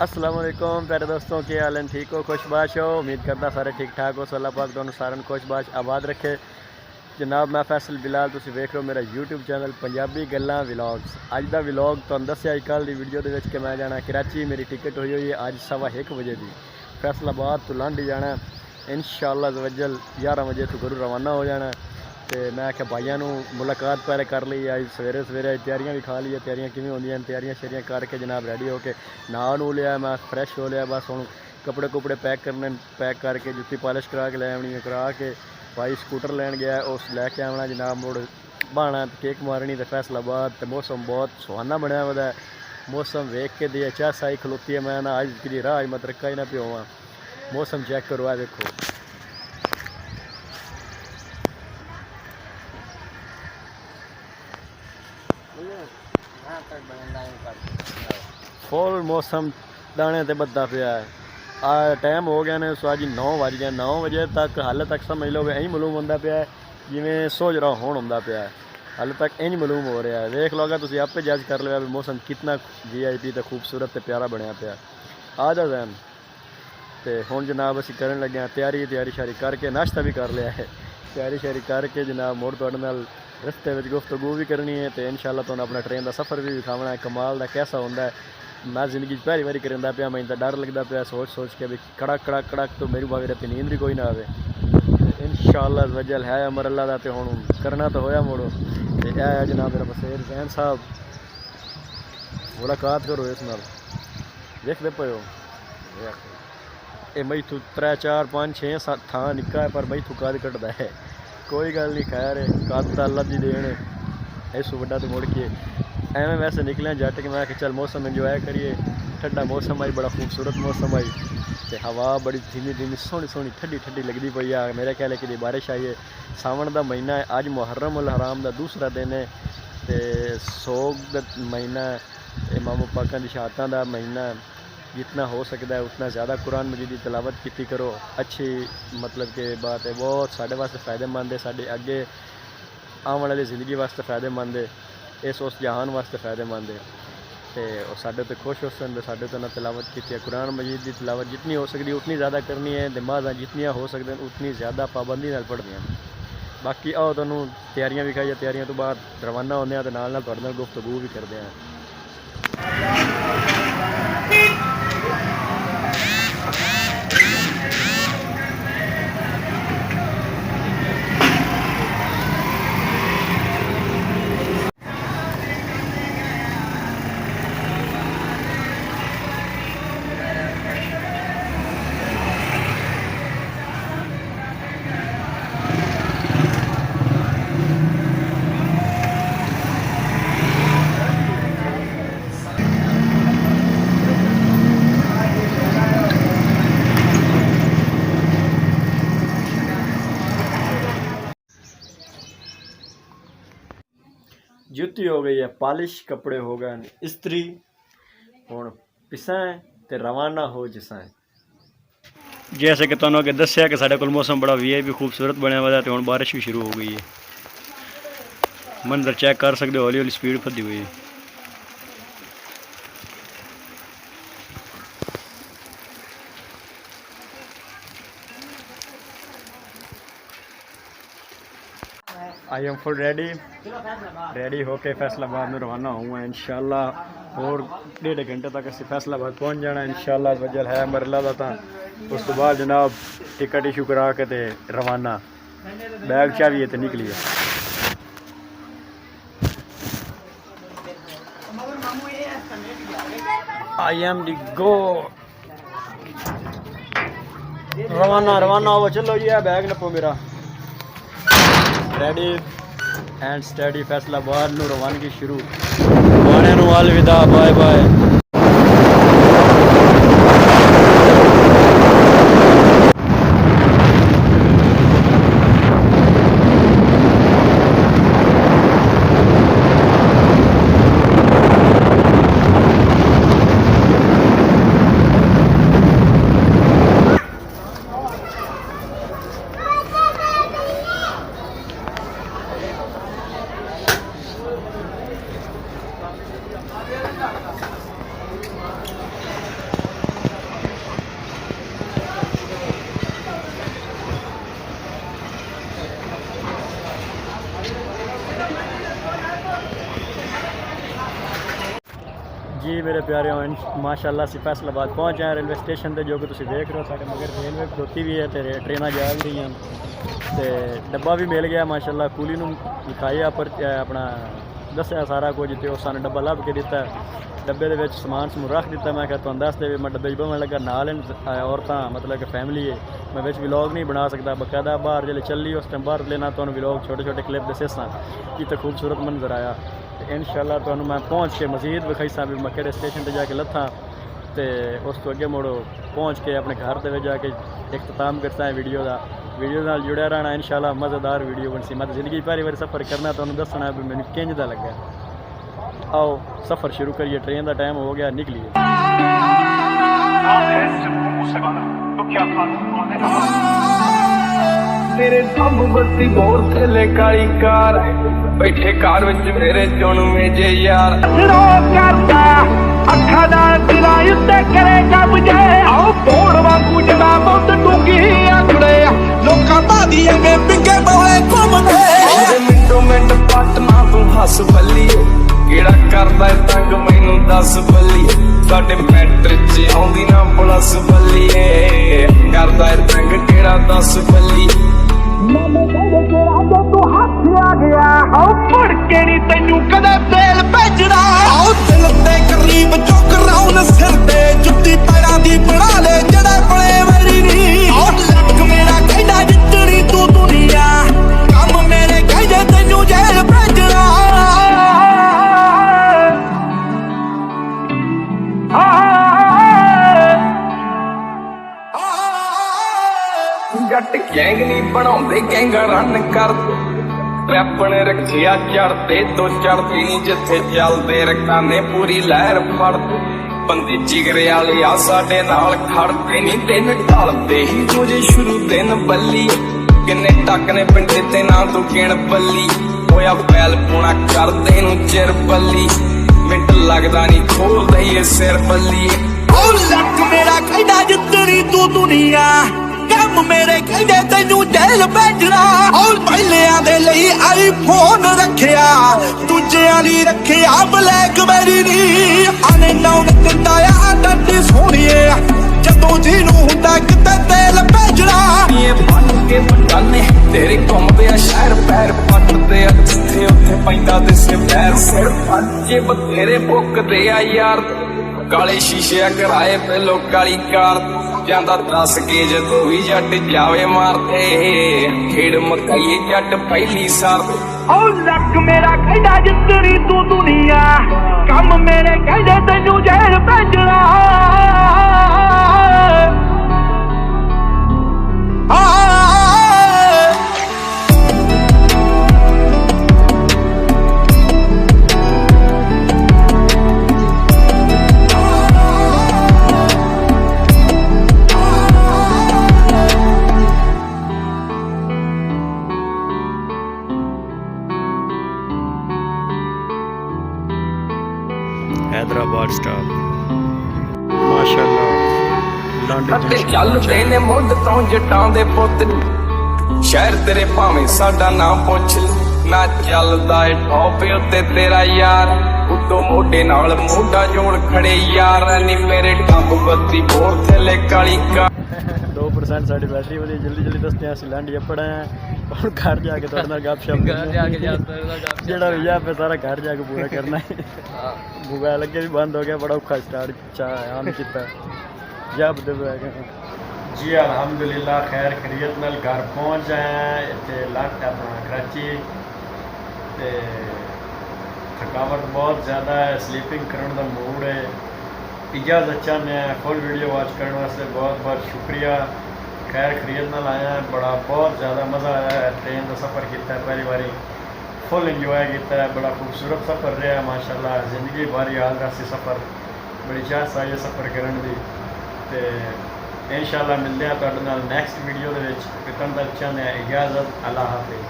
अस्सलाम वालेकुम प्यारे दोस्तों, क्या हाल है? ठीक हो, खुशबाश हो? उम्मीद करता सारे ठीक ठाक हो। अल्लाह पाक दोनों सारे खुशबाश आबाद रखे। जनाब मैं फैसल बिलाल, तुसीं वेख रहे हो मेरा यूट्यूब चैनल पंजाबी गल्लां व्लॉग्स। अज दा व्लॉग तुहानूं दस्सिया कल दी वीडियो दे विच कि मैं जाना कराची। मेरी टिकट हुई है अज 1:15 बजे की। फैसलाबाद तो लांडी जाना इंशाअल्लाह अज़्ज़वजल 11 बजे तो घरों रवाना हो जाना। तो मैं आख्या भाइयों मुलाकात पहले कर ली। अज सवेरे सवेरे तैयारियां भी खा ली। तैयारियां किवें होंदियां, तैयारियां शैरियां करके जनाब रेडी होके नहा नू लिया। मैं फ्रैश हो लिया। बस हुण कपड़े कुपड़े पैक करने, पैक करके जुत्ती पॉलिश करा के लै आनी है। करा के भाई स्कूटर लैन गया, उस लैके आना जनाब मुड़ बहाना केक मारनी। तो फैसलाबाद तो मौसम बहुत सुहाना बनया हुआ है। मौसम वेख के दिए चस आई खलोती है। मैं ना अज कि राह मैं तरक्का ही ना प्योवा। मौसम चेक करो, आ देखो फुल मौसम दाने ते बददा पिया है। टाइम हो गया ने सो जी 9 बज गए। 9 बजे तक हाले तक समझ लो इंज मालूम होंदा पिया है जिवें सोजरा होण होंदा पिया है। हाले तक इंज मालूम हो रहा है। देख लो अगर तुसीं आपे जज कर लिया भी मौसम कितना VIP तो खूबसूरत ते प्यारा बनया पिया। आ जा जैन तो हुण जनाब असीं करन लगे तैयारी शारी करके नाश्ता भी कर लिया है। तैयारी शारी करके जनाब मुड़ तुहाडे नाल रस्ते में गुफ्तगू भी करनी है। तो इंशाअल्लाह तुहानूं अपना ट्रेन का सफ़र भी दिखावना है कमाल का कैसा होंदा है। मैं जिंदगी पहली बारी करदा पिया, मैं तो डर लगता पिया सोच सोच के भी कड़क कड़क कड़क तो मेरी भावी राती नींद भी कोई ना आवे। इंशाअल्लाह वजल है अमर अल्लाह दा। तो हुण करना तो होया मुड़ो। तो यह जनाब मेरा बसेर जैन साहब, मुलाकात करो इस नाल, देखते पे हो ये मई तू 3 4 5 6 7 थां निक्का है पर मई तू कद कटदा है। कोई गल नहीं, खैर है कद तो अल्लाह दी देन है। इस वड्डा तो मुड़ के एवं वैसे निकलिया जट के मैं चल मौसम इंजॉय करिए। ठंडा मौसम आई, बड़ा खूबसूरत मौसम आई। तो हवा बड़ी धीमी धीमी सोहनी सोहनी ठंडी ठंडी लगती पई है। मेरे ख्याल है कि बारिश आई है। सावन का महीना है, अज मुहर्रम उल हराम का दूसरा दिन है। तो सोग का महीना है, इमाम पाकां दी शहादतां दा महीना है। जितना हो सकता है उतना ज़्यादा कुरान मजीद की तिलावत की करो। अच्छी मतलब के बात है, बहुत साढ़े वास्ते फ़ायदेमंद है, साढ़े अगे आने वाली ज़िंदगी वास्ते फ़ायदेमंद है, इस उस जहान वास्ते फ़ायदेमंद है। तो साढ़े तो खुश हो सन साढ़े तो ना तिलावत की कुरान मजीद की तिलावत जितनी हो सकती उतनी ज़्यादा करनी है। नमाज़ां जितनियाँ हो सकते उतनी ज़्यादा पाबंदी नाल पढ़नियां। बाकी आओ तुहानूं तैयारियां भी खाइए, तैयारियां तो बाद रवाना होंदे आ ते नाल तुहाडे नाल गुफ्तगू भी करते हैं। जुत्ती हो गई है पॉलिश, कपड़े हो गए इस्त्री, हुण पिसाएं ते रवाना हो जिसाएं। जैसे कि तुहानूं अगे दस्सिया कि साडे कोल मौसम बड़ा VIP खूबसूरत बनया हुआ है। तो हुण बारिश भी शुरू हो गई है। मंजर चेक कर सकते हो, हौली हौली स्पीड फदी हुई है। आई एम फुल रेडी होके फैसलाबाद में रवाना हुआ इंशाअल्लाह। और 1.5 घंटे तक असीं फैसलाबाद पहुँच जाना इंशाअल्लाह वजल है मरला दा। उस तो बाद जनाब टिकट इशू करा के ते रवाना, बैग चाबी तो निकलिए। आई एम दी गो रवाना हो चलो जी। है बैग नपो मेरा रेडी एंड स्टडी। फैसलाबाद नूं रवानगी शुरू। गाने नूं अलविदा, बाय बाय। जी मेरे प्यारे माशाअल्लाह से फैसलाबाद पहुँच आए रेलवे स्टेशन से, जो कि तुम देख रहे हो साढ़े मगर रेलवे खड़ोती भी है तो ट्रेन जा भी रही हैं। तो डब्बा भी मिल गया माशाअल्लाह, कुली नूं लिखाया पर अपना दसिया सारा कुछ, तो उस सानूं डब्बा लभ के दिता। डब्बे दे विच समान समून रख दिता। मैं तुहानूं दस दे मैं डब्बे बहन लगा, नाल औरतां मतलब कि फैमिली है। मैं विच व्लॉग नहीं बना सकता, बकायदा बाहर जल्द चली उस टाइम बाहर लेना तुहानूं व्लॉग छोटे छोटे क्लिप दसे सा कि तो खूबसूरत मंजर आया। तो इंशाअल्लाह तुहानूं मैं पहुँच के मजीद विखाईसा भी मैं किहड़े स्टेशन पर जाके लत्था, तो उस तो अगे मुड़ो पहुँच के अपने घर के जाके इख्तिताम करता है वीडियो का। वीडियो नाल जुड़िया रहना इंशाअल्लाह, मज़ेदार वीडियो बनसी। मैं जिंदगी पहली बार सफ़र करना, तुहानूं दसना भी मैनूं किंज दा लगा। आओ सफ़र शुरू करिए, ट्रेन का टाइम हो गया, निकलिए। तेरे सब बत्ती बोर थले काली कार बैठे कार विच मेरे चुन मेजे यार रो करदा अखा दा दिला उत्ते करेगा मुझे आओ बोड़ वांगू जड़ा बहुत डूंगी आंकड़े लोकां बादियां में पिंगे बोले घुमदे मिंटो मिंट पटना तू हस बल्ली केड़ा करदा तंग मैनू दस बल्ली साडे मैटर च आउंदी ना प्लस बल्लीए करदा तंग केड़ा दस बल्ली तू हाथ आ गया मुड़ के नी तेनू कदे तेल भेजना दिल ते करीब चुक राउन सिर ते जुत्ती पैरां दी बना ले जड़े बड़े मेरी नी लक मेरा कहदा जितनी तू दुनिया कम मेरे कहदे तेनू जेल भेजना जट गैंग नहीं बनाउंदे गैंग रन कर रैपण रखिया चढ़ते तो चढ़ती नी जिथे चलदे रकाने पूरी लहर फड़ते बंदे जिगरे वाले आ साडे नाल खड़ते नी दिन ढलदे ही तुझे शुरू दिन बल्ली किन्ने टक ने पिंड ते ना तू गिण बल्ली होया फैल पूना करदे नू चिर बल्ली मिंट लगदा नी खोलदे ये सिर बल्ली ओ लक मेरा कहदा जितनी तू दुनिया कम मेरे कहदे तेनू जेल भेजना और पहलियां दे लई आईफोन रखिया दूजियां ली रखिया ब्लैकबेरी नी आने नाउन दिंदा आ डड्डी सोहणीए जदों जीनू हुंदा किते तेल भेजना ये बन के बटाने तेरे घुमदे आ शहर पैर पटदे आ जिथे उत्थे पैंदा दिसे पैर सिर पंजे बतेरे भुकदे आ यार काले शीशे कराए पहलो काली कार जांदा दस के जदों भी जट जावे मारते खेड़ मकाई जट पहली सार ओ लक मेरा कहदा जितनी तू दुनिया कम मेरे कहदे तेनू जेल भेजना हैदराबाद स्टॉप माशाअल्लाह लांडे चलदे ने मुंड तो जटां दे पुੱਤ शहर तेरे भावें साडा नाम पुੱਛ ना चलदा ए टॉप उत्ते तेरा यार उतों मोढे नाल मोढा जोड़ खड़े यार नी मेरे टंब बत्ती बोर थले काली का 2% साड़ी बैटरी वाली जल्दी जल्दी दसते हैं लांडी पड़ा है और घर जाके थोड़ा ना गपशप जेड़ा भी पे सारा घर जाके पूरा करना है मोबाइल अगे भी बंद हो गया बड़ा औखा स्टार्ट ऑन किया जब जी अल्हम्दुलिल्लाह खैर खैरियत नाल घर पहुँच जाए इतने लाट अपना कराची ते थकावट बहुत ज़्यादा है स्लीपिंग करने का मूड है इजाज़त चाहते हैं फुल वीडियो वॉच करने वास्ते बहुत बहुत शुक्रिया खैर खैरियत नाल आया बड़ा बहुत ज़्यादा मज़ा आया है ट्रेन का सफ़र किया पहली बारी फुल इंजॉय किया है बड़ा खूबसूरत सफ़र रहा है माशाल्लाह जिंदगी बारी याद रहा सफ़र बड़ी चाहत आई है सफ़र करने की तो इंशाल्लाह मिलते हैं तुहाडे नाल नैक्सट वीडियो दे विच तद तक चाहते हैं इजाज़त अल्लाह हाफिज़।